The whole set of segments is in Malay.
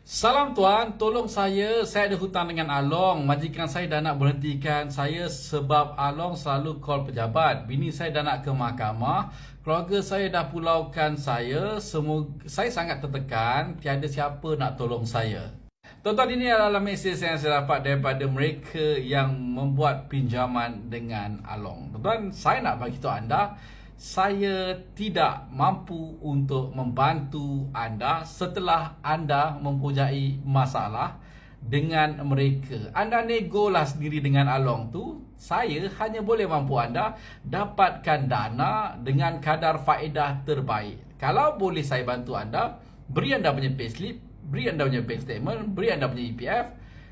Salam tuan, tolong saya ada hutang dengan Along. Majikan saya dah nak berhentikan saya sebab Along selalu call pejabat. Bini saya dah nak ke mahkamah. Keluarga saya dah pulaukan saya. Saya sangat tertekan, tiada siapa nak tolong saya. Tuan-tuan, ini adalah mesej yang saya dapat daripada mereka yang membuat pinjaman dengan Along. Tuan-tuan, saya nak bagi tahu anda, saya tidak mampu untuk membantu anda setelah anda mempunyai masalah dengan mereka. Anda negolah sendiri dengan Along tu. Saya hanya boleh mampu anda dapatkan dana dengan kadar faedah terbaik. Kalau boleh saya bantu anda, beri anda punya payslip, beri anda punya bank statement, beri anda punya EPF.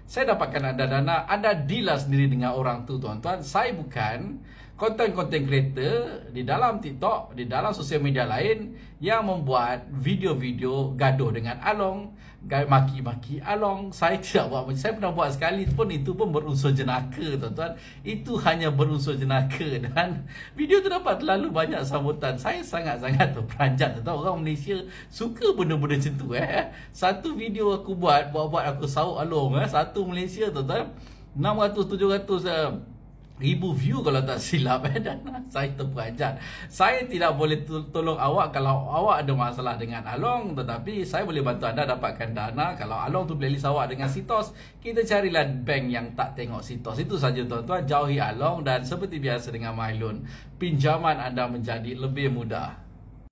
Saya dapatkan anda dana, anda deal sendiri dengan orang tu, tuan-tuan. Saya bukan konten-konten creator di dalam TikTok, di dalam sosial media lain yang membuat video-video gaduh dengan Along, maki-maki Along. Saya tidak buat macam, saya pernah buat sekali pun, itu pun berunsur jenaka, tuan-tuan. Itu hanya berunsur jenaka dan video tu dapat terlalu banyak sambutan. Saya sangat-sangat terperanjat, tuan-tuan. Orang Malaysia suka benda-benda macam tu. Satu video aku buat aku saut Along. Satu Malaysia, tuan-tuan, 600-700 ribu view kalau tak silap. Dan saya terperanjat. Saya tidak boleh tolong awak kalau awak ada masalah dengan Along, tetapi saya boleh bantu anda dapatkan dana. Kalau Along tu blacklist awak dengan Sitos, kita carilah bank yang tak tengok Sitos. Itu saja, tuan-tuan. Jauhi Along dan seperti biasa dengan MyLoan, pinjaman anda menjadi lebih mudah.